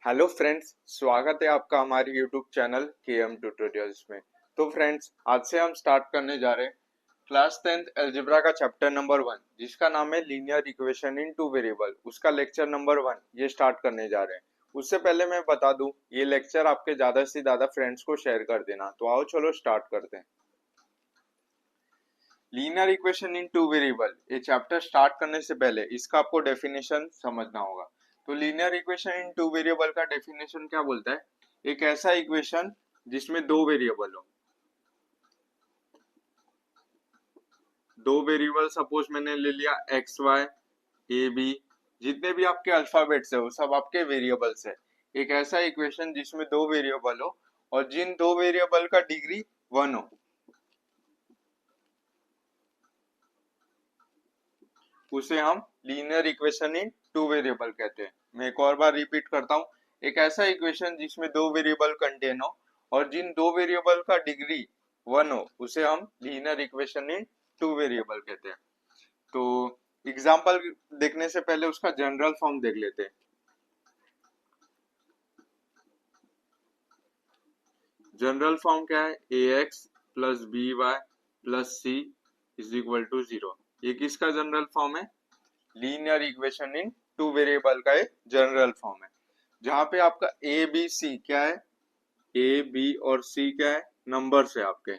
Hello friends, स्वागत है आपका हमारे यूट्यूब चैनल के एम ट्यूटोरियल्स में। तो फ्रेंड्स, आज से हम स्टार्ट करने जा रहे हैं क्लास 10th अलजेब्रा का चैप्टर नंबर 1, जिसका नाम है linear equation in two variable. उसका लेक्चर नंबर 1 ये स्टार्ट करने जा रहे हैं। उससे पहले मैं बता दूं, ये लेक्चर आपके ज्यादा से ज्यादा फ्रेंड्स को शेयर कर देना। तो आओ चलो स्टार्ट करते हैं। Linear equation in two variable, ये चैप्टर स्टार्ट करने से पहले इसका आपको डेफिनेशन समझना होगा। तो linear equation in two variable का डेफिनेशन क्या बोलता है? एक ऐसा इक्वेशन जिसमें दो वेरिएबल हो। दो वेरिएबल सपोज मैंने ले लिया एक्स वाई ए बी, जितने भी आपके अल्फाबेट्स है वो सब आपके वेरिएबल्स है। एक ऐसा इक्वेशन जिसमें दो वेरिएबल हो और जिन दो वेरिएबल का डिग्री 1 हो, उसे हम linear equation in two variable कहते हैं। मैं एक और बार रिपीट करता हूँ। एक ऐसा इक्वेशन जिसमें दो वेरिएबल कंटेन हो और जिन दो वेरिएबल का डिग्री 1 हो, उसे हम linear equation in two variable कहते हैं। तो एग्जाम्पल देखने से पहले उसका जनरल फॉर्म देख लेते हैं। जनरल फॉर्म क्या है? A x plus b y plus c is equal to 0। ये किसका जनरल फॉर्म है? Linear equation in two variable का एक जनरल फॉर्म है, जहां पे आपका ए बी सी क्या है? ए बी और सी क्या है? नंबर्स है आपके,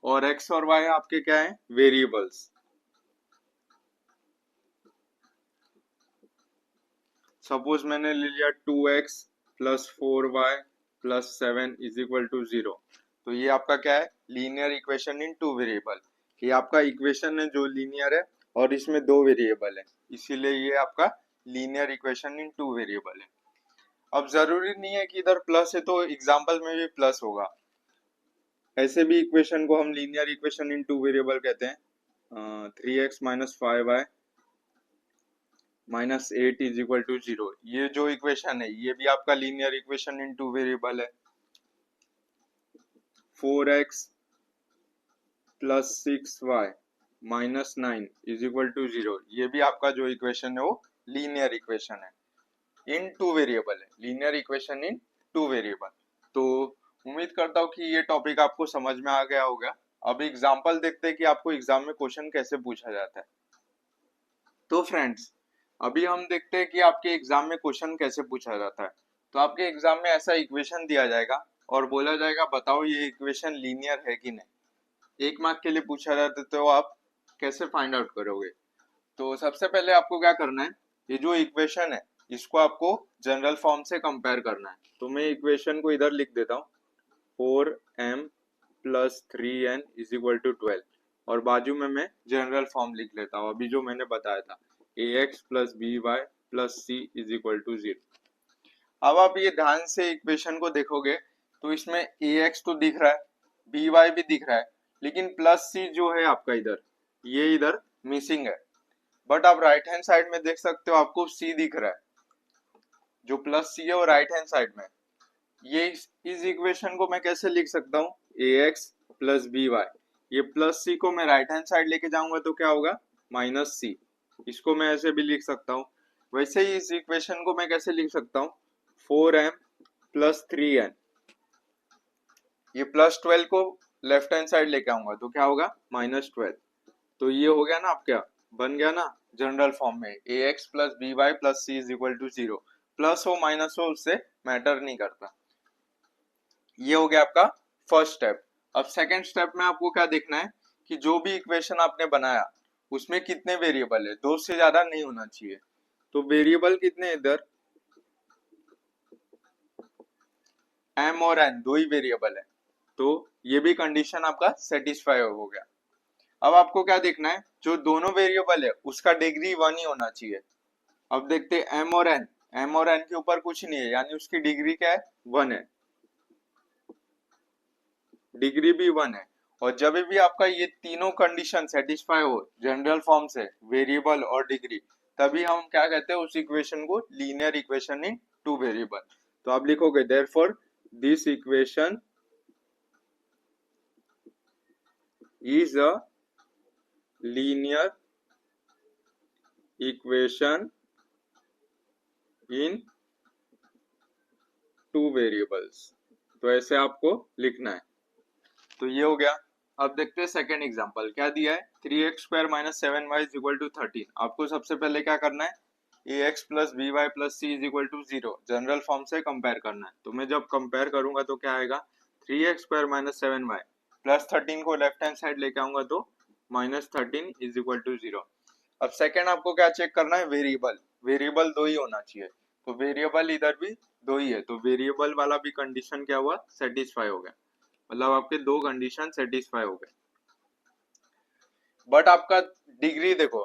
और एक्स और वाई आपके क्या है? वेरिएबल्स। सपोज मैंने ले लिया 2x plus 4y plus 7 is equal to 0। तो ये आपका क्या है? Linear equation in two variable. ये आपका इक्वेशन है जो लीनियर है और इसमें दो वेरिएबल है, इसीलिए ये आपका linear equation in two variable है। अब जरूरी नहीं है कि इधर प्लस है तो एग्जाम्पल में भी प्लस होगा। ऐसे भी इक्वेशन को हम linear equation in two variable कहते हैं। 3x minus 5y minus 8 is equal to 0। ये जो इक्वेशन है ये भी आपका linear equation in two variable है। 4x plus 6y minus 9 is equal to 0। ये भी आपका जो इक्वेशन है वो लीनियर इक्वेशन है, इन टू वेरिएबल है। Linear equation in two variable. तो उम्मीद करता हूँ कि ये टॉपिक आपको समझ में आ गया होगा। अब एग्जाम्पल देखते हैं कि आपको एग्जाम में क्वेश्चन कैसे पूछा जाता है। तो फ्रेंड्स, अभी हम देखते हैं कि आपके एग्जाम में क्वेश्चन कैसे पूछा जाता है। तो आपके एग्जाम में ऐसा इक्वेशन दिया जाएगा और बोला जाएगा बताओ ये इक्वेशन लीनियर है कि नहीं। 1 मार्क के लिए पूछा जाता है, तो आप कैसे फाइंड आउट करोगे? तो सबसे पहले आपको क्या करना है, ये जो इक्वेशन है इसको आपको जनरल फॉर्म से कंपेयर करना है। तो मैं इक्वेशन को इधर लिख देता हूँ, 4m plus 3n is equal to 12, और बाजू में मैं जनरल फॉर्म लिख लेता हूँ अभी जो मैंने बताया था, ax plus b y plus c is equal to 0। अब आप ये ध्यान से इक्वेशन को देखोगे तो इसमें ax तो दिख रहा है, by भी दिख रहा है, लेकिन प्लस सी जो है आपका इधर, ये इधर मिसिंग है। बट आप राइट हैंड साइड में देख सकते हो आपको सी दिख रहा है। जो प्लस सी है वो राइट हैंड साइड में। ये इस इक्वेशन को मैं कैसे लिख सकता हूँ? ए एक्स प्लस बी वाई, ये प्लस सी को मैं राइट हैंड साइड लेके जाऊंगा तो क्या होगा? माइनस सी। इसको मैं ऐसे भी लिख सकता हूँ। वैसे ही इस इक्वेशन को मैं कैसे लिख सकता हूँ? 4m प्लस 3n, ये प्लस 12 को लेफ्ट हैंड साइड लेके आऊंगा तो क्या होगा? माइनस 12। तो ये हो गया ना, आप क्या बन गया ना जनरल फॉर्म में, a x plus b y plus c is equal to 0। Plus हो माइनस हो उससे मैटर नहीं करता। ये हो गया आपका फर्स्ट स्टेप। अब सेकंड स्टेप में आपको क्या देखना है कि जो भी इक्वेशन आपने बनाया उसमें कितने वेरिएबल है, दो से ज्यादा नहीं होना चाहिए। तो वेरिएबल कितने इधर? m और n दो ही वेरिएबल है, तो ये भी कंडीशन आपका सेटिस्फाई हो गया। अब आपको क्या देखना है, जो दोनों वेरिएबल है उसका डिग्री 1 ही होना चाहिए। अब देखते हैं m और n, m और n के ऊपर कुछ नहीं है, यानी उसकी डिग्री क्या है? 1 है, डिग्री भी 1 है। और जब भी आपका ये तीनों कंडीशन सेटिस्फाई हो जनरल फॉर्म से, वेरिएबल और डिग्री, तभी हम क्या कहते हैं? उस इक्वेशन को linear equation in two variable. तो आप लिखोगे therefore this equation is a linear equation in two variables. तो ऐसे आपको लिखना है। तो ये हो गया। अब देखते हैं सेकेंड एग्जांपल क्या दिया है। 3x² minus 7y is equal to 13। आपको सबसे पहले क्या करना है, ax plus by plus c is equal to 0 general form से कंपेयर करना है। तो मैं जब कंपेयर करूंगा तो क्या आएगा, 3x² माइनस 7y प्लस 13 को लेफ्ट हैंड साइड लेके आऊंगा तो माइनस 13 इज इक्वल टू 0। अब सेकेंड आपको क्या चेक करना है, वेरिएबल। वेरिएबल दो ही होना चाहिए, तो वेरिएबल इधर भी दो ही है, तो वेरिएबल वाला भी कंडीशन क्या हुआ, सेटिस्फाई हो गया। मतलब आपके दो कंडीशन सेटिस्फाई हो गए। बट आपका डिग्री देखो,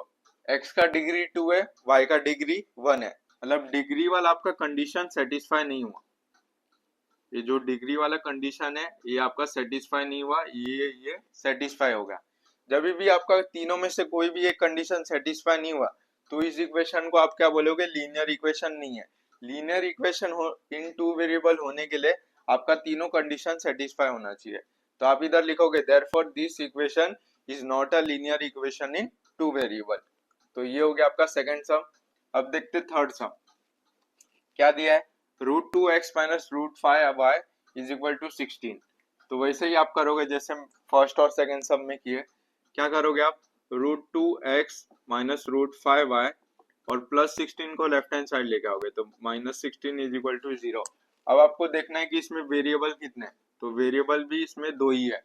x का डिग्री 2 है, y का डिग्री 1 है, मतलब डिग्री वाला आपका कंडीशन सेटिस्फाई नहीं हुआ। ये जो डिग्री वाला कंडीशन है ये आपका सेटिस्फाई नहीं हुआ, ये सेटिस्फाई हो गया। जब भी आपका तीनों में से कोई भी एक कंडीशन सेटिस्फाई नहीं हुआ तो इस इक्वेशन को आप क्या बोलोगे, लीनियर इक्वेशन नहीं है। लीनियर इक्वेशन हो इन टू वेरिएबल होने के लिए आपका तीनों कंडीशन सेटिस्फाई होना चाहिए। तो आप इधर लिखोगे therefore this equation is not a linear equation in two variable. तो ये हो गया आपका सेकंड सम। अब देखते थर्ड सम क्या दिया है, √2x minus √5y is equal to 16। तो वैसे ही आप करोगे जैसे फर्स्ट और सेकंड सम में किए। क्या करोगे आप, √2x माइनस √5y और प्लस 16 को लेफ्ट हैंड साइड लेके आओगे तो माइनस 16 इज इक्वल टू 0। अब आपको देखना है कि इसमें वेरिएबल कितने, तो वेरिएबल भी इसमें दो ही है।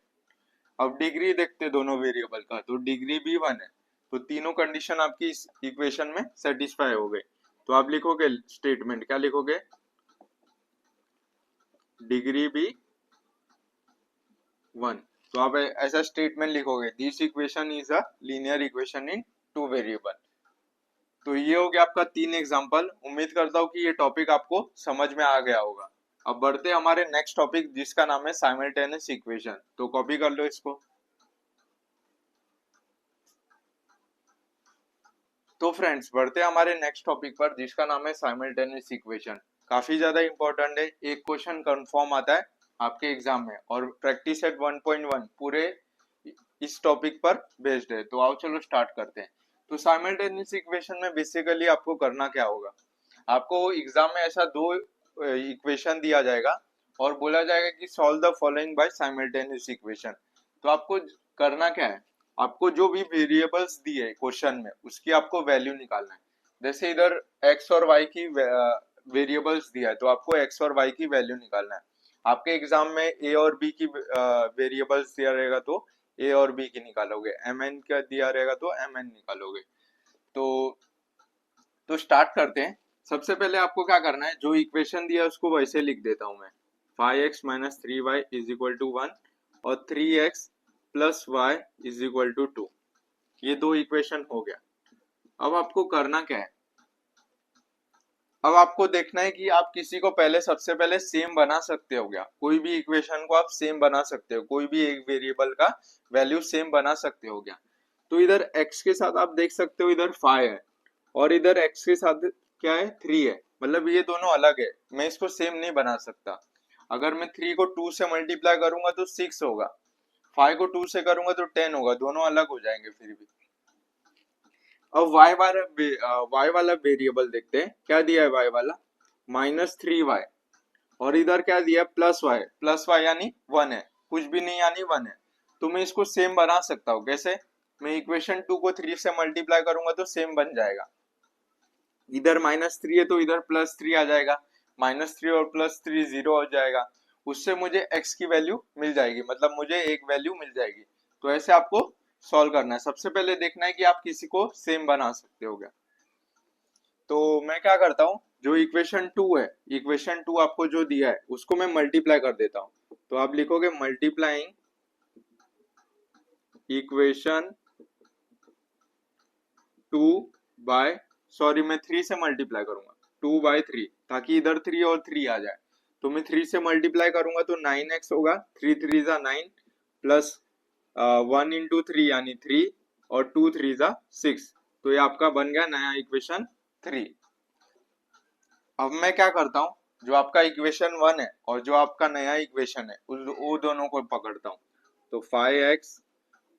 अब डिग्री देखते दोनों वेरिएबल का, तो डिग्री भी 1 है, तो तीनों कंडीशन आपकी इस इक्वेशन में सेटिस्फाई हो गई। तो आप लिखोगे स्टेटमेंट, क्या लिखोगे, डिग्री भी 1। तो आप ऐसा स्टेटमेंट लिखोगे, this equation is a linear equation in two variable. तो ये हो गया आपका 3 एग्जांपल। उम्मीद करता हूँ कि ये टॉपिक आपको समझ में आ गया होगा। अब बढ़ते हमारे नेक्स्ट टॉपिक जिसका नाम है साइमल्टेनियस इक्वेशन। तो कॉपी कर लो इसको। तो फ्रेंड्स बढ़ते हमारे नेक्स्ट टॉपिक पर जिसका नाम है साइमल्टेनियस इक्वेशन। काफी ज्यादा इंपॉर्टेंट है, एक क्वेश्चन कंफर्म आता है आपके एग्जाम में और प्रैक्टिस सेट 1.1 पूरे इस टॉपिक पर बेस्ड है। तो आओ चलो स्टार्ट करते हैं। तो साइमल्टेनियस इक्वेशन में बेसिकली आपको करना क्या होगा, आपको एग्जाम में ऐसा दो इक्वेशन दिया जाएगा और बोला जाएगा कि solve the following bye simultaneous equation. तो आपको करना क्या है, आपको जो भी वेरिएबल्स दिए क्वेश्चन में उसकी आपको वैल्यू निकालना है। जैसे इधर x और y की वेरिएबल्स दिया है तो आपको x और y की वैल्यू निकालना है। आपके एग्जाम में a और b की वेरिएबल्स दिया रहेगा तो a और b की निकालोगे, mn का दिया रहेगा तो mn निकालोगे। तो स्टार्ट करते हैं। सबसे पहले आपको क्या करना है, जो इक्वेशन दिया है उसको वैसे लिख देता हूं मैं। 5x minus 3y is equal to 1 और 3x plus y is equal to 2। ये दो इक्वेशन हो गया। अब आपको करना क्या है, अब आपको देखना है कि आप किसी को पहले सबसे पहले सेम बना सकते हो क्या, कोई भी इक्वेशन को आप सेम बना सकते हो, कोई भी एक वेरिएबल का वैल्यू सेम बना सकते हो क्या। तो इधर x के साथ आप देख सकते हो इधर 5 है और इधर x के साथ क्या है 3 है, मतलब ये दोनों अलग है, मैं इसको सेम नहीं बना सकता। अगर मैं 3 को 2 से मल्टीप्लाई करूंगा तो 6 होगा, 5 को 2 से करूंगा तो 10 होगा, दोनों अलग हो जाएंगे फिर भी। अब y वाला वेरिएबल देखते हैं क्या दिया है, y वाला -3y और इधर क्या दिया प्लस वाई यानी 1 है, कुछ भी नहीं यानी 1 है। तो मैं इसको सेम बना सकता हूँ कैसे, मैं इक्वेशन 2 को 3 से मल्टीप्लाई करूंगा तो सेम बन जाएगा। इधर -3 है तो इधर +3 आ जाएगा, -3 और +3 0 हो जाएगा, उससे मुझे x की वैल्यू मिल जाएगी, मतलब मुझे एक वैल्यू मिल जाएगी। तो ऐसे आपको सॉल्व करना है। सबसे पहले देखना है कि आप किसी को सेम बना सकते हो क्या। तो मैं क्या करता हूँ, जो इक्वेशन 2 है, इक्वेशन 2 आपको जो दिया है उसको मैं मल्टीप्लाई कर देता हूँ। तो आप लिखोगे मल्टीप्लाइंग इक्वेशन 2 बाय, सॉरी मैं 3 से मल्टीप्लाई करूंगा, 2/3 ताकि इधर 3 और 3 आ जाए। तो मैं 3 से मल्टीप्लाई करूंगा तो 9x होगा, 3 3 जा 9 प्लस 1 इंटू 3 यानी 3 और 2 3 जा 6। तो ये आपका बन गया नया इक्वेशन 3। अब मैं क्या करता हूँ, जो आपका इक्वेशन 1 है और जो आपका नया इक्वेशन है वो दोनों को पकड़ता हूँ। तो 5x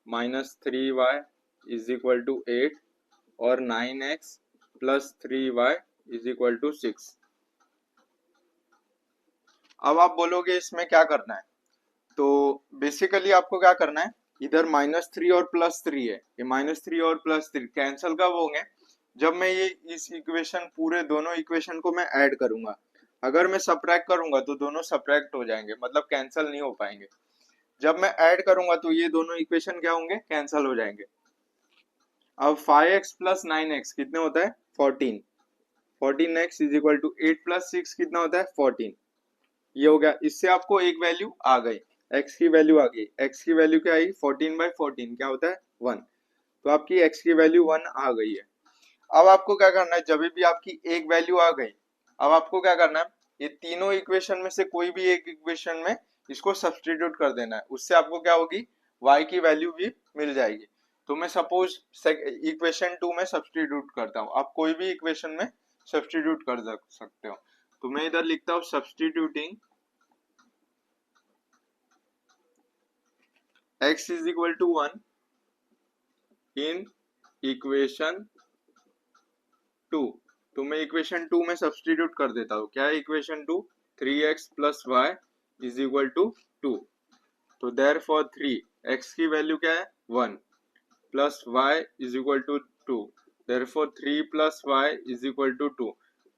minus 3y is equal to 8 और 9x plus 3y is equal to 6। अब आप बोलोगे इसमें क्या करना है, तो बेसिकली आपको क्या करना है, इधर -3 और +3 है, ये -3 और +3 कैंसिल कब होंगे, जब मैं ये इस इक्वेशन पूरे दोनों इक्वेशन को मैं ऐड करूंगा। अगर मैं सबट्रैक्ट करूंगा तो दोनों सबट्रैक्ट हो जाएंगे, मतलब कैंसिल नहीं हो पाएंगे। जब मैं ऐड करूंगा तो ये दोनों इक्वेशन क्या होंगे, कैंसिल हो जाएंगे। अब 5x + 9x कितने होता है, 14। 14x इज इक्वल टू 8 + 6 कितना होता है, 14। ये हो गया, इससे आपको एक वैल्यू आ गई, x की वैल्यू आ गई। x की वैल्यू क्या आई, 14/14 क्या होता है, 1। तो आपकी x की वैल्यू 1 आ गई है। अब आपको क्या करना है, जब भी आपकी एक वैल्यू आ गई, अब आपको क्या करना है, ये तीनों इक्वेशन में से कोई भी एक इक्वेशन में इसको सब्सटीट्यूट कर देना है। उससे आपको क्या होगी, y की वैल्यू भी मिल जाएगी। तो मैं सपोज इक्वेशन 2 में सब्सटीट्यूट करता हूँ, आप कोई भी इक्वेशन में सब्सटीट्यूट कर सकते हो। तो मैं इधर लिखता हूँ substituting x is equal to 1 in equation 2। तो मैं इक्वेशन 2 में सब्सटीट्यूट कर देता हूँ। क्या है equation 2, 3x + y is equal to 2। तो देयरफॉर 3x की वैल्यू क्या है, 1 + y is equal to 2। Therefore 3 + y is equal to 2।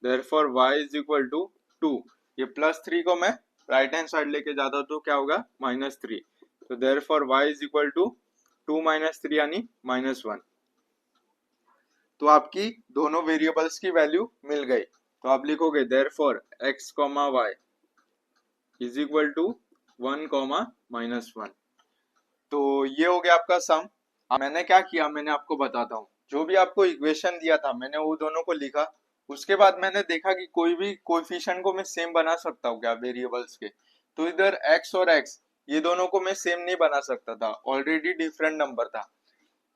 Therefore y is equal to 2। ये +3 को मैं राइट हैंड साइड लेके जाता हूँ तो क्या होगा, -3। तो therefore y is equal to 2 - 3 यानी -1। तो आपकी दोनों वेरिएबल्स की वैल्यू मिल गई। तो आप लिखोगे therefore x, y is equal to 1, -1। तो ये हो गया आपका सम। मैंने क्या किया, मैंने आपको बताता हूँ। जो भी आपको इक्वेशन दिया था मैंने वो दोनों को लिखा। उसके बाद मैंने देखा कि कोई भी कोएफिशिएंट को मैं सेम बना सकता हूँ क्या वेरिएबल्स के। तो इधर x और x ये दोनों को मैं सेम नहीं बना सकता था, ऑलरेडी डिफरेंट नंबर था।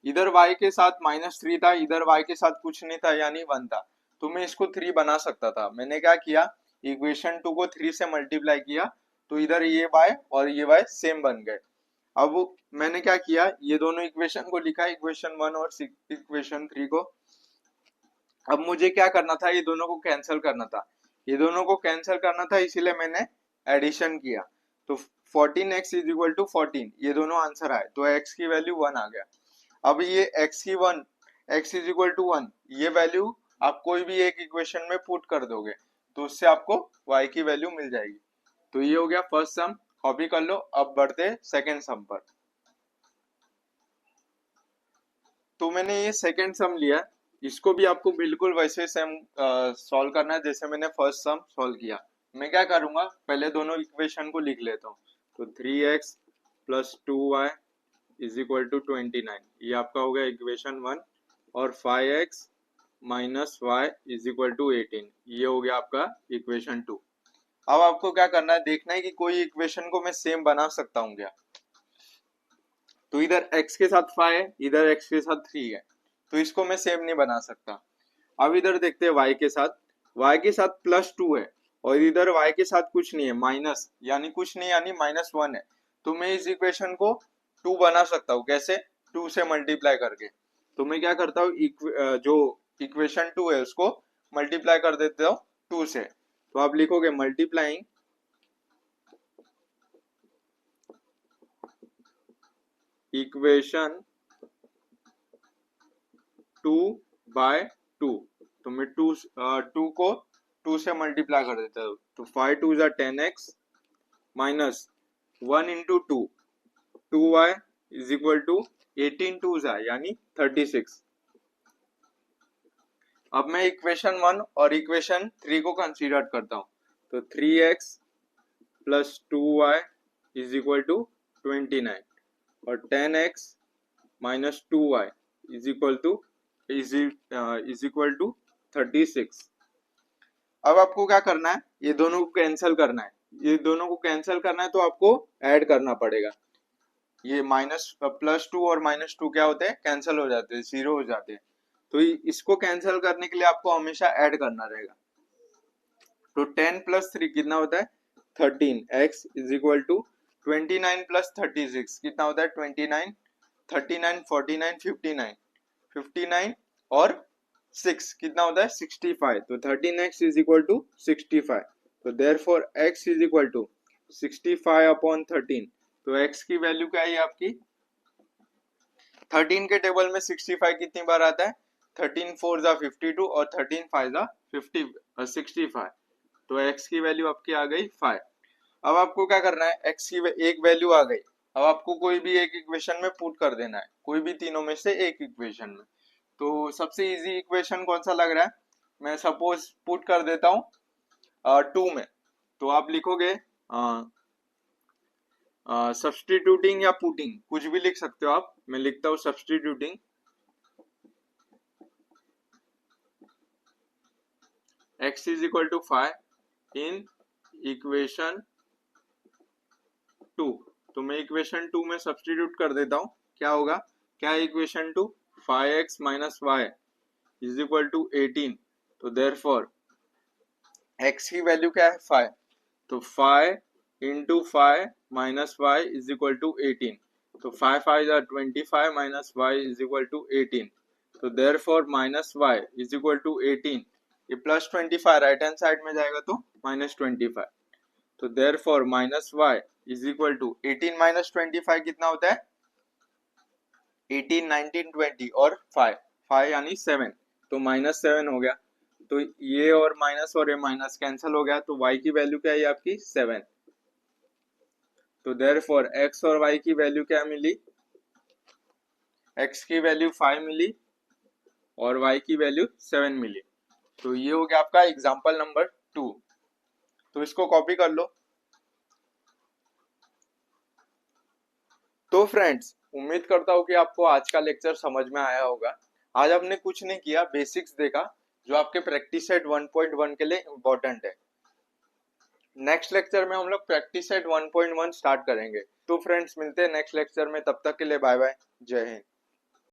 इधर y के साथ -3 था, इधर y के साथ कुछ नहीं था यानी 1 था। तो मैं इसको 3 बना सकता था। मैंने क्या किया, इक्वेशन 2 को 3 से मल्टीप्लाई किया, तो इधर ये y और ये y सेम बन गए। अब मैंने क्या किया, ये दोनों इक्वेशन को लिखा, इक्वेशन 1 और इक्वेशन 3 को। अब मुझे क्या करना था, ये दोनों को कैंसिल करना था। ये दोनों को कैंसिल करना था, इसीलिए मैंने एडिशन किया। तो 14x इज इक्वल टू 14, ये दोनों आंसर आए, तो x की वैल्यू 1 आ गया। अब ये x की 1, x इज इक्वल टू 1, ये वैल्यू आप कोई भी एक इक्वेशन में पुट कर दोगे तो उससे आपको y की वैल्यू मिल जाएगी। तो ये हो गया फर्स्ट सम, कॉपी कर लो। अब बढ़ते सेकंड सम पर। तो मैंने ये सेकंड सम लिया, इसको भी आपको बिल्कुल वैसे सेम सॉल्व करना है जैसे मैंने फर्स्ट सम सॉल्व किया। मैं क्या करूंगा, पहले दोनों इक्वेशन को लिख लेता हूँ। तो 3x + 2y is equal to 29, ये आपका हो गया इक्वेशन 1। और 5x - y is equal to 18, ये हो गया आपका इक्वेशन 2। अब आपको क्या करना है, देखना है कि कोई इक्वेशन को मैं सेम बना सकता हूँ क्या। तो इधर x के साथ 5 है, इधर x के साथ 3 है, तो इसको मैं सेम नहीं बना सकता। अब इधर देखते हैं y के साथ, +2 है और इधर y के साथ कुछ नहीं है, माइनस यानी कुछ नहीं यानी -1 है। तो मैं इस इक्वेशन को 2 बना सकता हूँ, कैसे, 2 से मल्टीप्लाई करके। तो मैं क्या करता हूँ, जो इक्वेशन 2 है उसको मल्टीप्लाई कर देता हूँ 2 से। तो आप लिखोगे मल्टीप्लाइंग इक्वेशन 2/2। तो मैं 2 को 2 से मल्टीप्लाई कर देता हूँ। तो 5 2 जा 10x minus 1 into 2, 2y is equal to 18 2 जा यानी 36। अब मैं इक्वेशन 1 और इक्वेशन 3 को कंसीडर करता हूँ। तो 3x + 2y is equal to 29 और 10x - 2y is equal to 36। अब आपको क्या करना है, ये दोनों को कैंसिल करना है। ये दोनों को कैंसिल करना है तो आपको ऐड करना पड़ेगा। ये +2 और -2 क्या होते हैं, कैंसिल हो जाते हैं, 0 हो जाते हैं। तो इसको कैंसिल करने के लिए आपको हमेशा ऐड करना रहेगा। तो 10 + 3 कितना होता है, 13। x इज इक्वल टू 29 + 36 कितना होता है, 29। 39 49 59 59 और 6 कितना होता है 65, तो 13x इज इक्वल टू 65, तो therefore x is equal to 65 upon 13, तो x की वैल्यू क्या है आपकी 13 के टेबल में 65 कितनी बार आता है 13 4 जा 52 और 13 5 जा 65, तो x की वैल्यू आपकी आ गई 5। अब आपको क्या करना है x की एक वैल्यू आ गई, अब आपको कोई भी एक इक्वेशन में पुट कर देना है, कोई भी तीनों में से एक इक्वेशन में। तो सबसे इजी इक्वेशन कौन सा लग रहा है, मैं सपोज पुट कर देता हूँ 2 में, तो आप लिखोगे सब्सटीट्यूटिंग या पुटिंग कुछ भी लिख सकते हो आप, मैं लिखता हूँ substituting x is equal to 5 in equation 2, तो मैं इक्वेशन 2 में सब्सटीट्यूट कर देता हूँ, क्या होगा, क्या है equation 2 5x minus y is equal to 18, तो देयरफॉर x की वैल्यू क्या है 5, तो 5 into 5 minus y is equal to 18, तो 5 5 are 25 minus y is equal to 18, तो therefore minus y is equal to 18, ये प्लस 25 राइट हैंड साइड में जाएगा तो माइनस 25, तो therefore minus y is equal to 18 minus 25 कितना होता है 18 19 20 और 5 यानी 7, तो माइनस 7 हो गया, तो ये और ये माइनस कैंसिल हो गया, तो y की वैल्यू क्या है आपकी 7, तो देयरफॉर x और y की वैल्यू क्या मिली, x की वैल्यू 5 मिली और y की वैल्यू 7 मिली, तो ये हो गया आपका एग्जांपल नंबर 2, तो इसको कॉपी कर लो। तो फ्रेंड्स उम्मीद करता हूँ कि आपको आज का लेक्चर समझ में आया होगा। आज हमने कुछ नहीं किया, बेसिक्स देखा जो आपके प्रैक्टिस सेट 1.1 के लिए इम्पोर्टेंट है। नेक्स्ट लेक्चर में हम लोग प्रैक्टिस सेट 1.1 स्टार्ट करेंगे। तो फ्रेंड्स मिलते हैं नेक्स्ट लेक्चर में, तब तक के लिए बाय बाय, जय हिंद।